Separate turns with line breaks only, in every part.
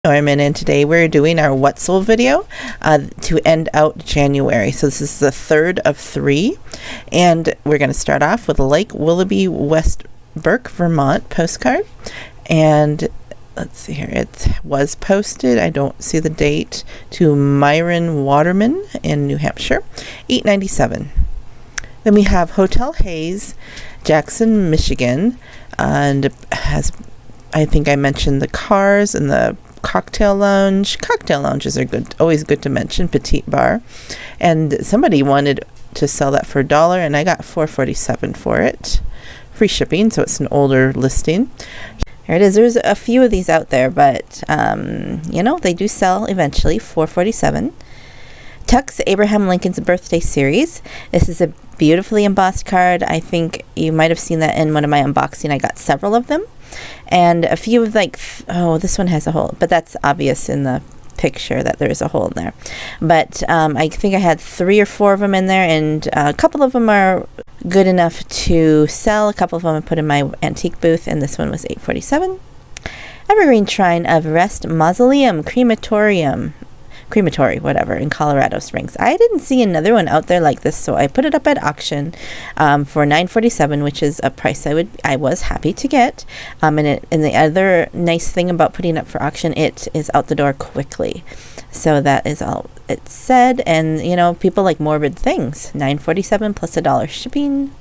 Norman, and today we're doing our What Sold video to end out January. So this is the third of 3, and we're going to start off with Lake Willoughby, West Burke, Vermont postcard. And let's see here, it was posted, I don't see the date, to Myron Waterman in New Hampshire, $8.97. Then we have Hotel Hayes, Jackson, Michigan, and it has, I think I mentioned the cars and the cocktail lounge. Cocktail lounges are good, always good to mention. Petite bar, and somebody wanted to sell that for $1, and I got $4.47 for it, free shipping. So it's an older listing. Here it is. There's a few of these out there, but they do sell eventually. $4.47. Tux Abraham Lincoln's Birthday Series. This is a beautifully embossed card. I think you might have seen that in one of my unboxing. I got several of them, and a few of this one has a hole, but that's obvious in the picture that there is a hole in there. But I think I had 3 or 4 of them in there, and a couple of them are good enough to sell. A couple of them I put in my antique booth, and this one was $8.47. Evergreen Shrine of Rest Mausoleum Crematory, whatever, in Colorado Springs. I didn't see another one out there like this, so I put it up at auction for $9.47, which is a price I was happy to get. And the other nice thing about putting it up for auction, it is out the door quickly. So that is all it said. And people like morbid things. $9.47 plus $1 shipping.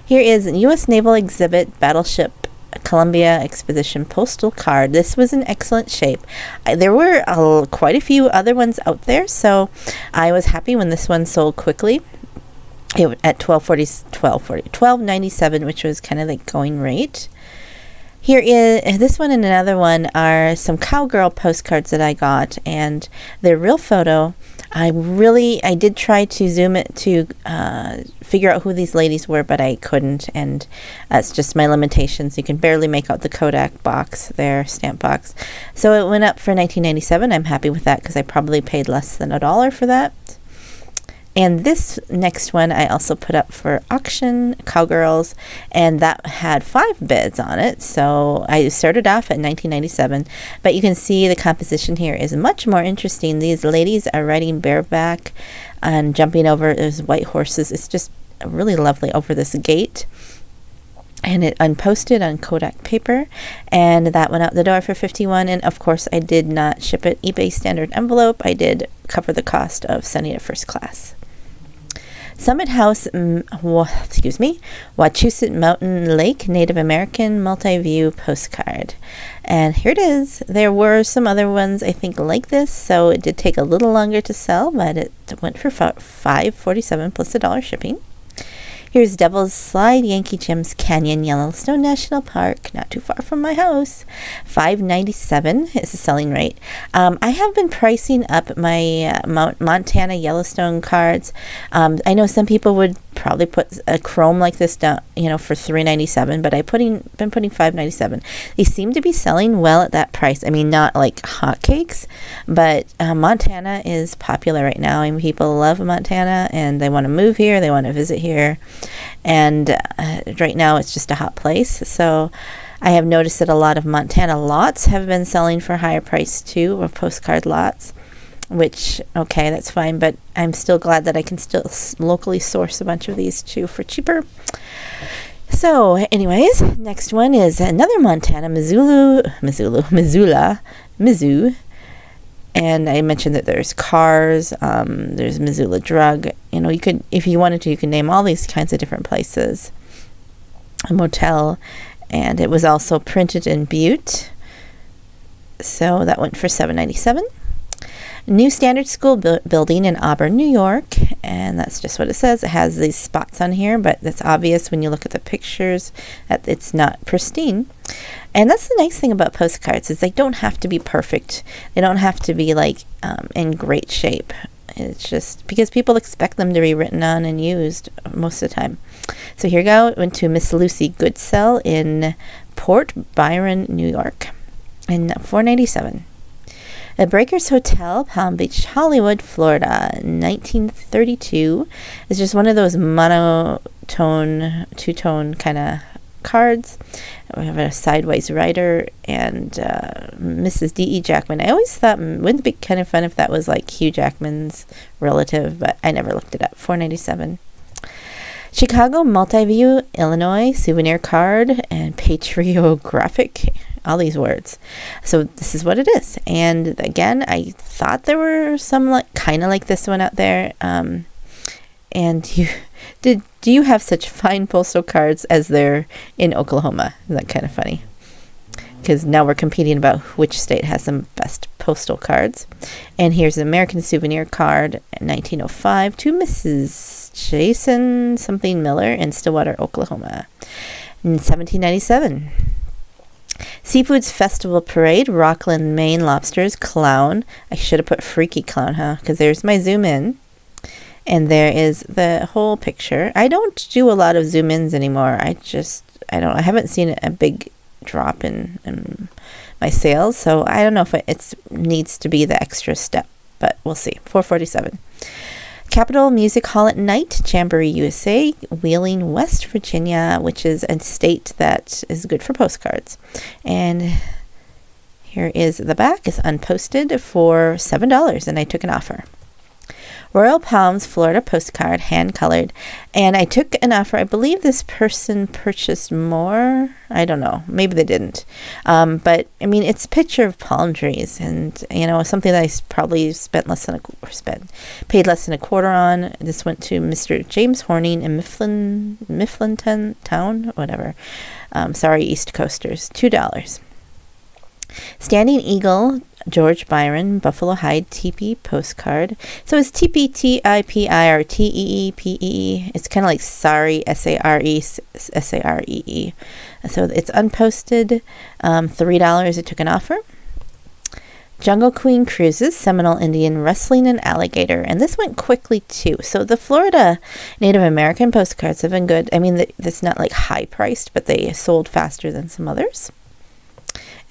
Here is U.S. Naval Exhibit Battleship Columbia Exposition Postal card. This was in excellent shape. There were quite a few other ones out there, so I was happy when this one sold quickly. At $12.97, which was kind of the going rate. Here is this one and another one are some Cowgirl postcards that I got, and they're real photo. I did try to zoom it to figure out who these ladies were, but I couldn't, and that's just my limitations. You can barely make out the Kodak box there, stamp box. So it went up for $19.97. I'm happy with that because I probably paid less than $1 for that. And this next one I also put up for auction, Cowgirls, and that had 5 bids on it. So I started off at $19.97, but you can see the composition here is much more interesting. These ladies are riding bareback and jumping over those white horses. It's just really lovely over this gate. And it unposted on Kodak paper, and that went out the door for $51. And of course, I did not ship it eBay standard envelope. I did cover the cost of sending it first class. Summit House, Wachusett Mountain Lake Native American multi-view postcard. And here it is. There were some other ones, I think, like this, so it did take a little longer to sell, but it went for $5.47 plus $1 shipping. Here's Devil's Slide, Yankee Jim's Canyon, Yellowstone National Park, not too far from my house. $5.97 is the selling rate. I have been pricing up my Montana Yellowstone cards. I know some people would probably put a chrome like this down, for $3.97, but I've been putting $5.97. They seem to be selling well at that price. I mean, not like hotcakes, but Montana is popular right now. I mean, people love Montana, and they want to move here, they want to visit here. And right now it's just a hot place. So I have noticed that a lot of Montana lots have been selling for higher price too, or postcard lots, which, okay, that's fine, but I'm still glad that I can still locally source a bunch of these too for cheaper. So anyways, next one is another Montana, Mizzou. And I mentioned that there's cars, there's Missoula Drug. You could, if you wanted to, you can name all these kinds of different places. A motel, and it was also printed in Butte. So that went for $7.97. New Standard School building in Auburn, New York, and that's just what it says. It has these spots on here, but that's obvious when you look at the pictures that it's not pristine. And that's the nice thing about postcards, is they don't have to be perfect. They don't have to be in great shape. It's just because people expect them to be written on and used most of the time. So here we go. It went to Miss Lucy Goodsell in Port Byron, New York, and $4.97. The Breakers Hotel, Palm Beach, Hollywood, Florida, 1932. It's just one of those monotone, two-tone kind of Cards. We have a Sideways Writer and Mrs. D.E. Jackman. I always thought, wouldn't it be kind of fun if that was like Hugh Jackman's relative, but I never looked it up. $4.97. Chicago Multiview, Illinois, souvenir card and patriographic, all these words. So this is what it is. And again, I thought there were some like kind of like this one out there. And do you have such fine postal cards as they're in Oklahoma? Isn't that kind of funny? Because now we're competing about which state has the best postal cards. And here's an American souvenir card, 1905, to Mrs. Jason something Miller in Stillwater, Oklahoma. In 1797. Seafoods Festival Parade, Rockland, Maine, Lobsters, Clown. I should have put Freaky Clown, huh? Because there's my zoom in. And there is the whole picture. I don't do a lot of zoom ins anymore. I haven't seen a big drop in my sales, so I don't know if it needs to be the extra step, but we'll see. $4.47. Capitol Music Hall at Night, Jamboree, USA, Wheeling, West Virginia, which is a state that is good for postcards. And here is the back. It's unposted for $7, and I took an offer. Royal Palms, Florida postcard, hand-colored. And I took an offer. I believe this person purchased more. I don't know. Maybe they didn't. But, I mean, it's a picture of palm trees. And, you know, something that I probably paid less than a quarter on. This went to Mr. James Horning in Mifflinton Town, whatever. Sorry, East Coasters. $2. Standing Eagle, George Byron, Buffalo Hide Teepee postcard. So it's Teepee, T-I-P-I, or T-E-E-P-E-E. It's kind of like sorry, S-A-R-E, S-A-R-E-E. So it's unposted, $3. I took an offer. Jungle Queen Cruises, Seminole Indian Wrestling and Alligator. And this went quickly too. So the Florida Native American postcards have been good. I mean, it's not like high priced, but they sold faster than some others.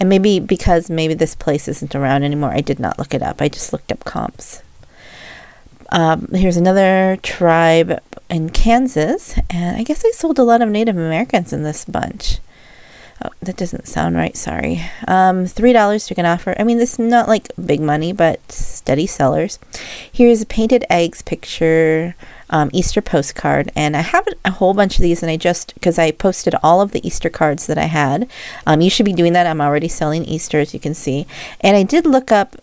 And maybe because this place isn't around anymore, I did not look it up. I just looked up comps. Here's another tribe in Kansas. And I guess I sold a lot of Native Americans in this bunch. Oh, that doesn't sound right. Sorry. $3 took an offer. I mean, this is not like big money, but steady sellers. Here's a painted eggs picture, Easter postcard. And I have a whole bunch of these, and because I posted all of the Easter cards that I had. You should be doing that. I'm already selling Easter, as you can see. And I did look up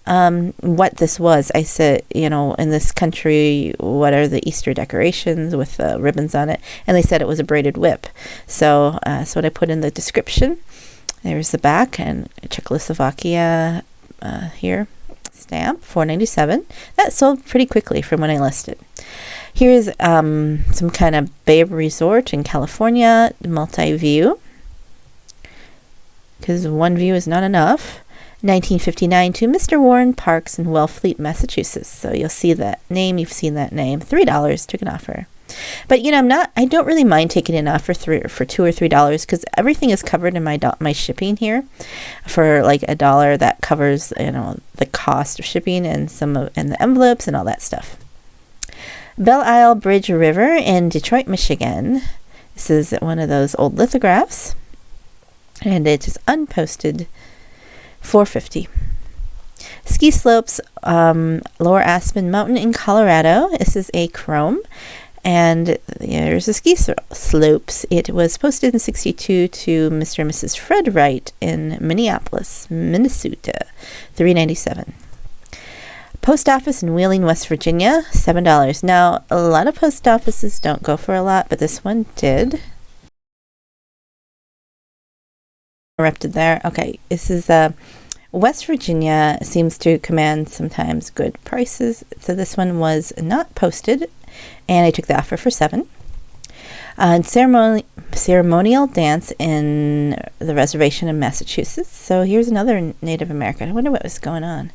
what this was. I said, you know, in this country, what are the Easter decorations with ribbons on it? And they said it was a braided whip. So that's what I put in the description. There's the back, and Czechoslovakia here. Stamp, $4.97. That sold pretty quickly from when I listed. Here's some kind of Bay Resort in California, multi-view, because one view is not enough. 1959 to Mr. Warren Parks in Wellfleet, Massachusetts. So you'll see that name. You've seen that name. $3 took an offer. But, you know, I don't really mind taking an offer for $2 or $3 because everything is covered in my shipping here for like $1. That covers, you know, the cost of shipping and and the envelopes and all that stuff. Belle Isle Bridge River in Detroit, Michigan. This is one of those old lithographs, and it is unposted. $4.50. Ski slopes, Lower Aspen Mountain in Colorado. This is a chrome. And there's the ski slopes. It was posted in 1962 to Mr. and Mrs. Fred Wright in Minneapolis, Minnesota, $3.97. Post office in Wheeling, West Virginia, $7. Now, a lot of post offices don't go for a lot, but this one did. Interrupted there. Okay, this is West Virginia seems to command sometimes good prices. So this one was not posted, and I took the offer for $7. Ceremonial dance in the reservation in Massachusetts. So here's another Native American. I wonder what was going on.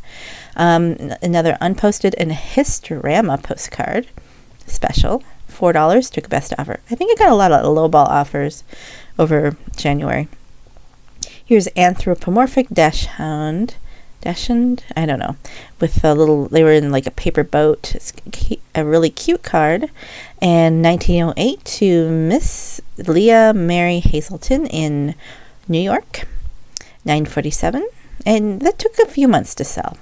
Another unposted and Historama postcard special. $4 took a best offer. I think I got a lot of lowball offers over January. Here's anthropomorphic dash hound Dashend, I don't know, with a little, they were in like a paper boat. It's a really cute card. And 1908 to Miss Leah Mary Hazelton in New York, $9.47, and that took a few months to sell.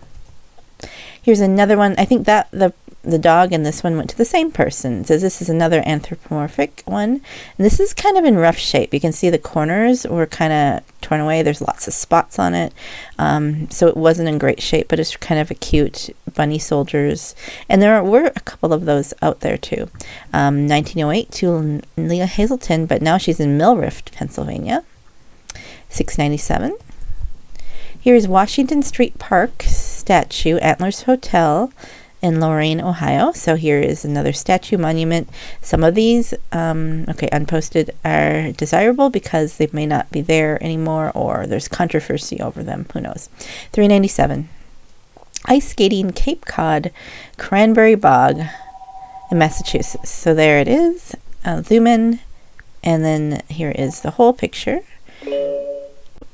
Here's another one. I think that the dog and this one went to the same person. So this is another anthropomorphic one. And this is kind of in rough shape. You can see the corners were kind of torn away. There's lots of spots on it. So it wasn't in great shape, but it's kind of a cute bunny soldiers. And there were a couple of those out there too. 1908 to Leah Hazelton, but now she's in Mill Rift, Pennsylvania. $6.97. Here's Washington Street Park statue, Antlers Hotel in Lorain, Ohio. So here is another statue monument. Some of these, unposted, are desirable because they may not be there anymore, or there's controversy over them. Who knows? $3.97. Ice skating Cape Cod, Cranberry Bog in Massachusetts. So there it is, Lumen, and then here is the whole picture.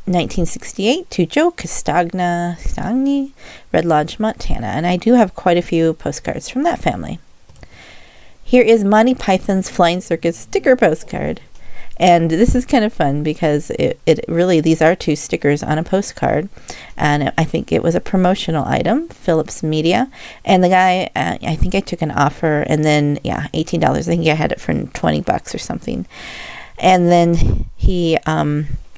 1968 to Joe Castagni, Red Lodge, Montana. And I do have quite a few postcards from that family. Here is Monty Python's Flying Circus sticker postcard. And this is kind of fun because it really, these are 2 stickers on a postcard. And I think it was a promotional item, Philips Media. And the guy, I think I took an offer, and then, $18. I think I had it for $20 or something. And then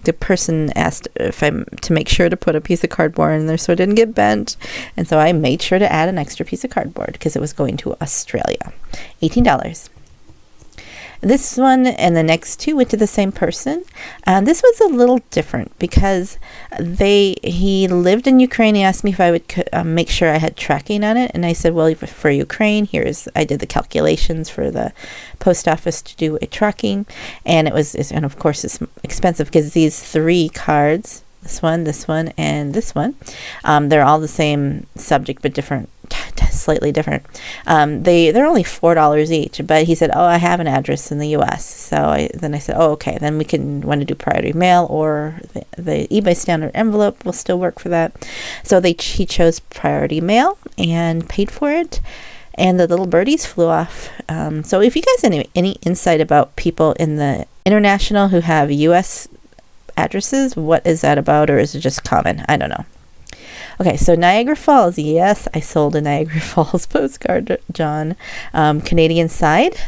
the person asked if I'm to make sure to put a piece of cardboard in there so it didn't get bent. And so I made sure to add an extra piece of cardboard because it was going to Australia. $18. This one and the next 2 went to the same person. This was a little different because he lived in Ukraine. He asked me if I would make sure I had tracking on it. And I said, well, for Ukraine, I did the calculations for the post office to do a tracking. And and of course it's expensive because these 3 cards, this one, and this one, they're all the same subject, but different, slightly different. They're only $4 each, but he said, I have an address in the U.S. So I said, okay, then we can want to do priority mail, or the eBay standard envelope will still work for that. So he chose priority mail and paid for it, and the little birdies flew off. So if you guys have any insight about people in the international who have U.S. addresses, what is that about, or is it just common? I don't know. Okay, so Niagara Falls. Yes, I sold a Niagara Falls postcard, John. Canadian side.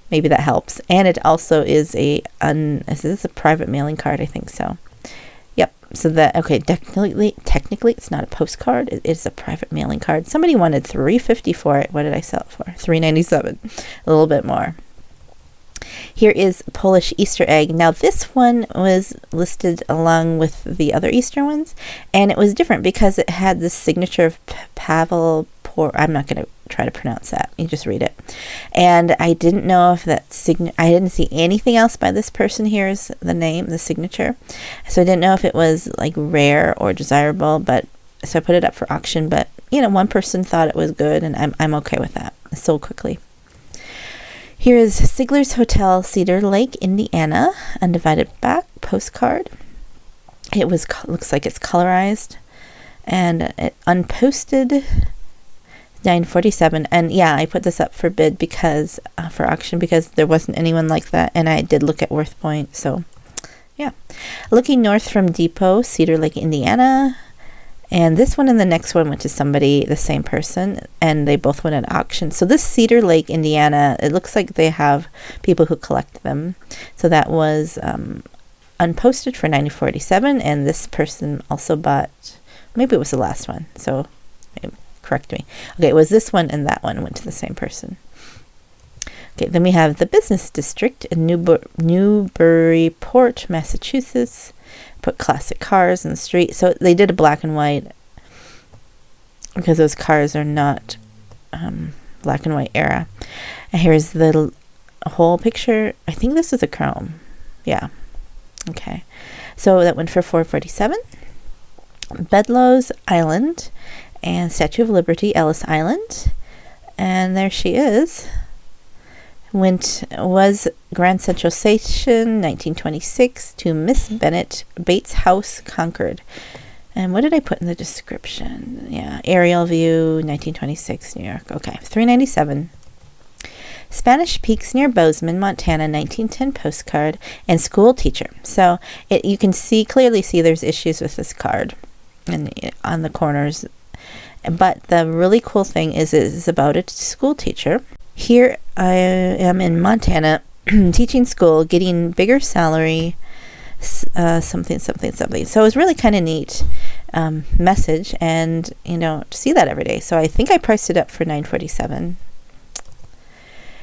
Maybe that helps. And it also is is this a private mailing card? I think so. Yep. So technically it's not a postcard. It is a private mailing card. Somebody wanted $3.50 for it. What did I sell it for? $3.97. A little bit more. Here is Polish Easter egg. Now this one was listed along with the other Easter ones, and it was different because it had the signature of Pavel I'm not going to try to pronounce that. You just read it. And I didn't know if that I didn't see anything else by this person. Here's the name, the signature. So I didn't know if it was like rare or desirable, so I put it up for auction, but one person thought it was good, and I'm okay with that. It sold quickly. Here is Sigler's Hotel, Cedar Lake, Indiana, undivided back postcard. It looks like it's colorized, and it unposted, $9.47. And I put this up for bid for auction because there wasn't anyone like that, and I did look at Worth Point. So, looking north from Depot, Cedar Lake, Indiana. And this one and the next one went to somebody, the same person, and they both went at auction. So this Cedar Lake, Indiana, it looks like they have people who collect them. So that was unposted for $94.87, and this person also bought, maybe it was the last one, so correct me. Okay, it was this one and that one went to the same person. Okay, then we have the Business District in Newburyport, Massachusetts. Put classic cars in the street. So they did a black and white because those cars are not black and white era. And here's the whole picture. I think this is a chrome. Yeah. Okay. So that went for $4.47. Bedloe's Island and Statue of Liberty, Ellis Island. And there she is. Was Grand Central Station, 1926, to Miss Bennett, Bates House, Concord. And what did I put in the description? Yeah, aerial view, 1926, New York. Okay, $3.97. Spanish Peaks near Bozeman, Montana, 1910 postcard, and school teacher. So you can clearly see there's issues with this card and on the corners. But the really cool thing is it's about a school teacher. Here I am in Montana teaching school, getting bigger salary, something. So it was really kind of neat message, and to see that every day. So I think I priced it up for $9.47.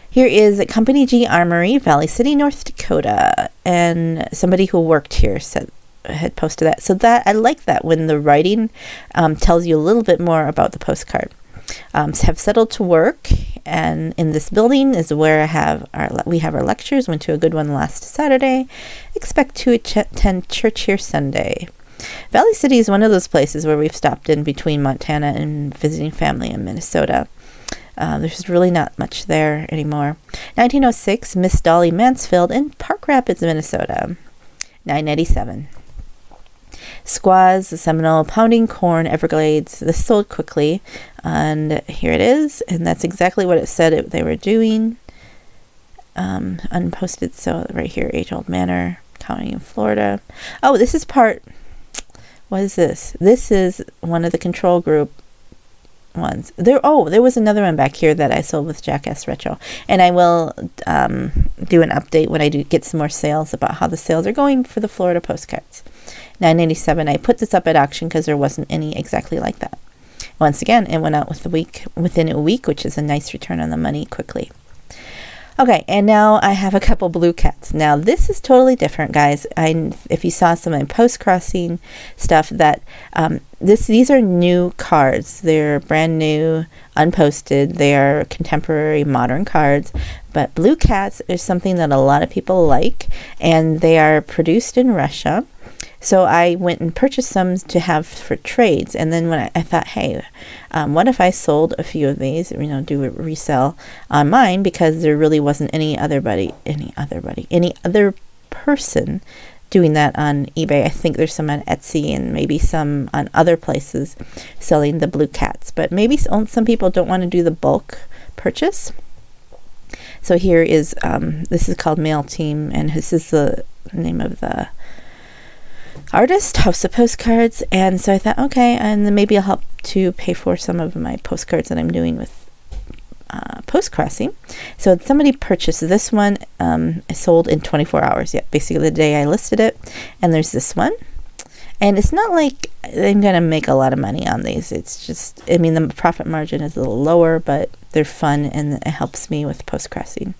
Here is at Company G Armory, Valley City, North Dakota, and somebody who worked here had posted that. So that I like that when the writing tells you a little bit more about the postcard. Have settled to work, and in this building is where we have our lectures. Went to a good one last Saturday. Expect to attend church here Sunday. Valley City is one of those places where we've stopped in between Montana and visiting family in Minnesota. There's really not much there anymore. 1906, Miss Dolly Mansfield in Park Rapids, Minnesota. $9.97. Squaws, the Seminole, pounding corn, Everglades. This sold quickly, and here it is, and that's exactly what it said they were doing. Unposted, so right here, Age-Old Manor, County in Florida. Oh, this is part. What is this? This is one of the control group ones. There was another one back here that I sold with Jackass Retro, and I will do an update when I do get some more sales about how the sales are going for the Florida postcards. $9.97. I put this up at auction because there wasn't any exactly like that. Once again, it went out within a week, which is a nice return on the money quickly. Okay, and now I have a couple blue cats. Now this is totally different, guys. If you saw some of my post-crossing stuff, that these are new cards. They're brand new, unposted. They are contemporary, modern cards. But blue cats is something that a lot of people like, and they are produced in Russia. So I went and purchased some to have for trades, and then when I thought, hey, what if I sold a few of these, do a resell on mine, because there really wasn't any other person doing that on eBay. I think there's some on Etsy and maybe some on other places selling the blue cats, but maybe some people don't want to do the bulk purchase. So here is, this is called Mail Team, and this is the name of the artist, House of Postcards. And so I thought, okay, and then maybe I'll help to pay for some of my postcards that I'm doing with post-crossing. So somebody purchased this one. It sold in 24 hours. Yeah, basically the day I listed it. And there's this one. And it's not like I'm going to make a lot of money on these. It's just, the profit margin is a little lower, but they're fun, and it helps me with post-crossing.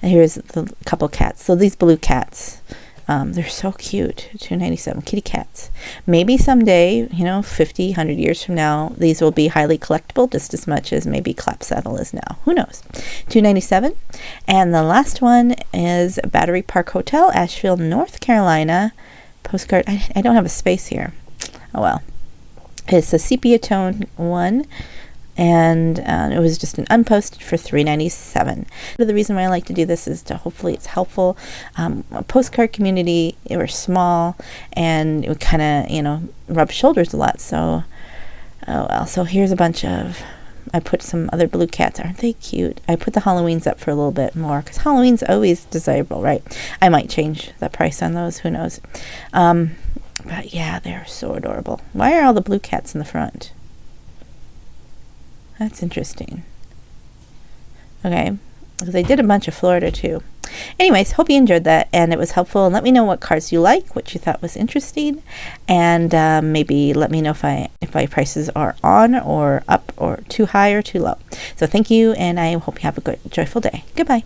And here's the couple cats. So these blue cats, they're so cute. $2.97 kitty cats. Maybe someday, 50, 100 years from now, these will be highly collectible just as much as maybe Clapsaddle is now. Who knows? $2.97. And the last one is Battery Park Hotel, Asheville, North Carolina. Postcard. I don't have a space here. Oh well. It's a sepia tone one, and it was just an unposted for $3.97. The reason why I like to do this is to hopefully it's helpful. A postcard community, we're small, and it would kind of rub shoulders a lot. So so here's a bunch of. I put some other blue cats. Aren't they cute? I put the Halloweens up for a little bit more because Halloween's always desirable, right? I might change the price on those. Who knows? But yeah, they're so adorable. Why are all the blue cats in the front? That's interesting. Okay, because I did a bunch of Florida too. Anyways, hope you enjoyed that and it was helpful. And let me know what cards you like, what you thought was interesting, and maybe let me know if my prices are on or up or too high or too low. So thank you, and I hope you have a good, joyful day. Goodbye.